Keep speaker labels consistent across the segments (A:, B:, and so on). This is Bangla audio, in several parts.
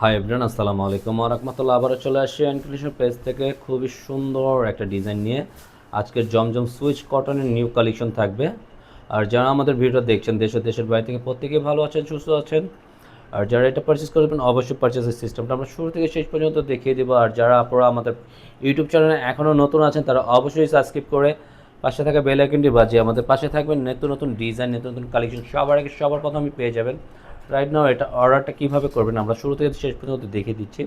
A: হাই এভরিওয়ান, আসসালামু আলাইকুম ওয়া রাহমাতুল্লাহ। আবারও চলে আসি ইনক্লুশন পেজ থেকে খুবই সুন্দর একটা ডিজাইন নিয়ে। আজকের জমজম সুইচ কটনের নিউ কালেকশন থাকবে। আর যারা আমাদের ভিডিও দেখছেন দেশ ও দেশের বাইরে থেকে, প্রত্যেকেই ভালো আছেন, সুস্থ আছেন। আর যারা এটা পারচেস করবেন অবশ্যই পারচেসের সিস্টেমটা আমরা শুরু থেকে শেষ পর্যন্ত দেখিয়ে দেবো। আর যারা আপনারা আমাদের ইউটিউব চ্যানেলে এখনও নতুন আছেন তারা অবশ্যই সাবস্ক্রাইব করে পাশে থাকা বেল আইকনটি বাজিয়ে আমাদের পাশে থাকবেন। নিত্য নতুন ডিজাইন, নিত্য নতুন কালেকশন সবার আগে সবার প্রথমে পেয়ে যাবেন। রাইট নাও এটা অর্ডারটা কীভাবে করবেন আমরা শুরু থেকে শেষ পর্যন্ত দেখিয়ে দিচ্ছি।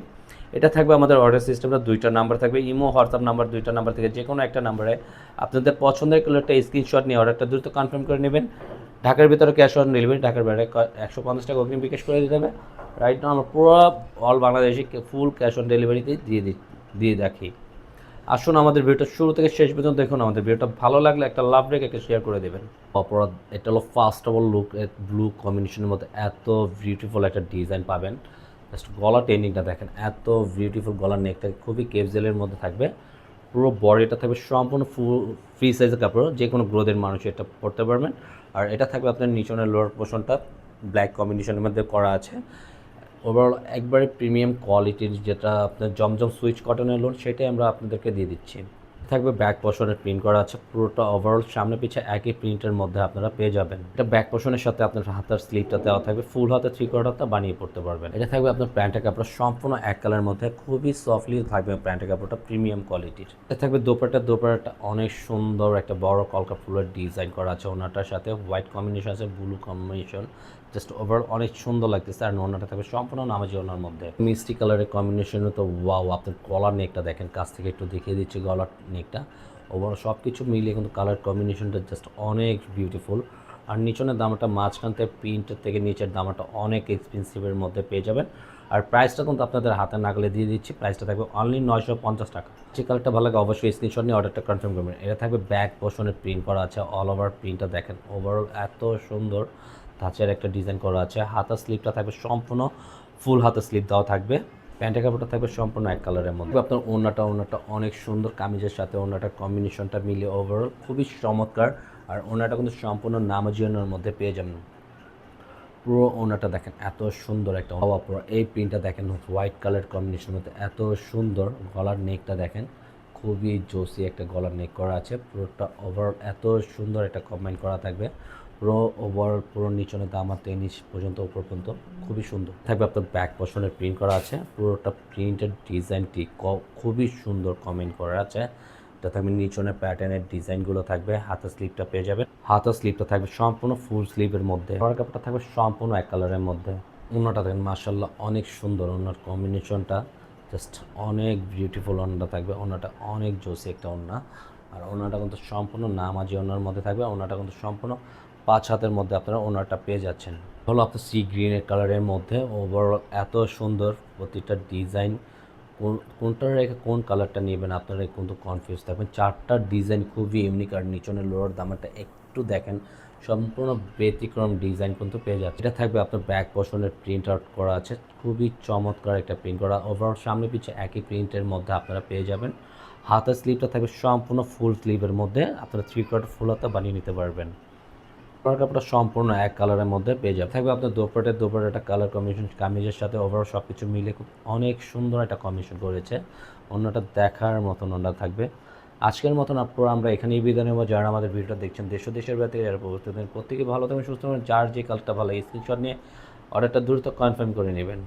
A: এটা থাকবে আমাদের অর্ডার সিস্টেমটা, দুইটা নাম্বার থাকবে, ইমো হোয়াটসঅ্যাপ নাম্বার, দুইটা নাম্বার থেকে যে কোনো একটা নাম্বারে আপনাদের পছন্দের কালারটা স্ক্রিনশট নিয়ে অর্ডারটা দ্রুত কনফার্ম করে নেবেন। ঢাকার ভিতরে ক্যাশ অন ডেলিভারি, ঢাকার বাইরে 150 টাকা অগ্রিম বিকাশ করে দিতে হবে। রাইট নাও আমরা পুরো অল বাংলাদেশে ফুল ক্যাশ অন ডেলিভারিতে দিয়ে রাখি। আসুন আমাদের ভিডিওটা শুরু থেকে শেষ পর্যন্ত দেখুন। আমাদের ভিডিওটা ভালো লাগলে একটা লাভ রেখে একটা শেয়ার করে দেবেন। অপরাধ এটা হলো first of all look, blue কম্বিনেশনের মধ্যে এত বিউটিফুল একটা ডিজাইন পাবেন। জাস্ট গলার টেনিংটা দেখেন, এত বিউটিফুল গলার নেকটা খুবই কেপজেলের মধ্যে থাকবে। পুরো বডিটা থাকবে সম্পূর্ণ ফুল ফ্রি সাইজের কাপড়, যে কোনো গ্রোথের মানুষ এটা পরতে পারবেন। আর এটা থাকবে আপনার নিচনের লোয়ার পোর্শনটা ব্ল্যাক কম্বিনেশনের মধ্যে করা আছে। ওভারঅল একবারে প্রিমিয়াম কোয়ালিটির যেটা আপনার জমজম সুইচ কটনের লোন, সেটাই আমরা আপনাদেরকে দিয়ে দিচ্ছি। থাকবে ব্যাক পোর্শনে প্রিন্ট করা আছে, পুরোটা ওভারঅল সামনে পিছে একই প্রিন্টের মধ্যে আপনারা পেয়ে যাবেন। এটা ব্যাক পোর্শনের সাথে আপনার হাতার স্লিভটা দেওয়া থাকবে, ফুল হাতে 3/4 হাতা বানিয়ে পড়তে পারবেন। এটা থাকবে আপনার প্যান্টের কাপড় সম্পূর্ণ এক কালারের মধ্যে, খুবই সফটলি থাকবে প্যান্টের কাপড়টা, প্রিমিয়াম কোয়ালিটির। এটা থাকবে দোপাট্টা অনেক সুন্দর একটা বড় কলকা ফুলের ডিজাইন করা আছে। ওনাটার সাথে হোয়াইট কম্বিনেশন আছে, ব্লু কম্বিনেশন, জাস্ট ওভারঅল অনেক সুন্দর লাগতেছে। আর ওনাটা থাকবে সম্পূর্ণ নামাজি ওনার মধ্যে, মিষ্টি কালারের কম্বিনেশনে। তো ওয়াও, আপনার গলার নেকটা দেখেন, কাছ থেকে একটু দেখিয়ে দিচ্ছি গলার নেকটা। ওভারঅল সব কিছু মিলিয়ে কিন্তু কালার কম্বিনেশনটা জাস্ট অনেক বিউটিফুল। আর নিচনের দামটা মাঝখান থেকে প্রিন্টের থেকে নিচের দামটা অনেক এক্সপেন্সিভের মধ্যে পেয়ে যাবেন। আর প্রাইসটা কিন্তু আপনাদের হাতে নাগালে দিয়ে দিচ্ছি, প্রাইসটা থাকবে অনলি 950 টাকা। যে কালারটা ভালো লাগে অবশ্যই স্ক্রিনশট নিয়ে অর্ডারটা কনফার্ম করবেন। এটা থাকবে ব্যাক পোর্শনে প্রিন্ট করা আছে, অল ওভার প্রিন্টটা দেখেন, ওভারঅল এত সুন্দর ধাঁচের একটা ডিজাইন করা আছে। হাতার স্লিভটা থাকবে সম্পূর্ণ ফুল হাতার স্লিভ দেওয়া থাকবে। প্যান্টের কাপড়টা থাকবে সম্পূর্ণ এক কালারের মধ্যে। আপনার ওড়নাটা অনেক সুন্দর, কামিজের সাথে ওড়নাটার কম্বিনেশনটা মিলিয়ে ওভারঅল খুবই চমৎকার। আর ওড়নাটা কিন্তু সম্পূর্ণ নামাজি ওড়নার মধ্যে পেয়ে যাবেন। পুরো ওড়নাটা দেখেন এত সুন্দর একটা হওয়া, পুরো এই প্রিন্টটা দেখেন হোয়াইট কালার কম্বিনেশনের মধ্যে এত সুন্দর। গলার নেকটা দেখেন, খুবই জোসি একটা গলার নেক করা আছে। পুরোটা ওভারঅল এত সুন্দর একটা কম্বাইন করা থাকবে। পুরো ওভারঅল পুরো নিচনের দামা থেকে নিচ পর্যন্ত উপর পর্যন্ত খুবই সুন্দর থাকবে। আপনার ব্যাক পোর্শনের প্রিন্ট করা আছে, পুরোটা প্রিন্টের ডিজাইনটি খুবই সুন্দর কমেন্ট করা আছে। এটা থাকবে নিচনের প্যাটার্নের ডিজাইনগুলো থাকবে। হাতের স্লিভটা পেয়ে যাবেন, হাতের স্লিভটা থাকবে সম্পূর্ণ ফুল স্লিভের মধ্যে। গলার কাপড়টা থাকবে সম্পূর্ণ এক কালারের মধ্যে। ওড়নাটা দেখেন মাশাআল্লাহ অনেক সুন্দর, ওড়নার কম্বিনেশনটা জাস্ট অনেক বিউটিফুল। ওড়নাটা থাকবে, ওড়নাটা অনেক জোসি একটা ওড়না। আর ওড়নাটা কিন্তু সম্পূর্ণ নামাজি ওড়নার মধ্যে থাকবে। ওড়নাটা কিন্তু সম্পূর্ণ 5 হাতের মধ্যে আপনারা ওড়নাটা পেয়ে যাচ্ছেন। হলো আপনার সি গ্রিনের কালারের মধ্যে। ওভারঅল এত সুন্দর প্রতিটা ডিজাইন, কোনটা রেখে কোন কালারটা নেবেন আপনারা কিন্তু কনফিউজ থাকবেন। 4টা ডিজাইন খুবই ইউনিক। আর নিচনের লোয়ার দামাটা একটু দেখেন, সম্পূর্ণ ব্যতিক্রম ডিজাইন কিন্তু পেয়ে যাচ্ছে। এটা থাকবে আপনার ব্যাক পোর্শনের প্রিন্ট আউট করা আছে, খুবই চমৎকার একটা প্রিন্ট করা। ওভারঅল সামনে পিছিয়ে একই প্রিন্টের মধ্যে আপনারা পেয়ে যাবেন। হাতের স্লিভটা থাকবে সম্পূর্ণ ফুল স্লিভের মধ্যে, আপনারা 3/4 ফুল হাতা বানিয়ে নিতে পারবেন। গলার কাপড়টা সম্পূর্ণ এক কালারের মধ্যে পেয়ে যাবে। থাকবে আপনার দোপাট্টা কালার কম্বিনেশন কামিজের সাথে ওভারঅল সব কিছু মিলে খুব অনেক সুন্দর একটা কম্বিনেশন করেছে। অন্যটা দেখার মতন অন্য থাকবে। আজকের মতন আপনারা আমরা এখানেই বিদায় নেব। যারা আমাদের ভিডিওটা দেখছেন দেশ ও দেশের বাইরে থেকে, যারা প্রত্যেকে ভালো থাকবেন, সুস্থ থাকবেন। যার যে কালারটা ভালো স্ক্রিনশট নিয়ে অর্ডারটা দ্রুত কনফার্ম করে নেবেন।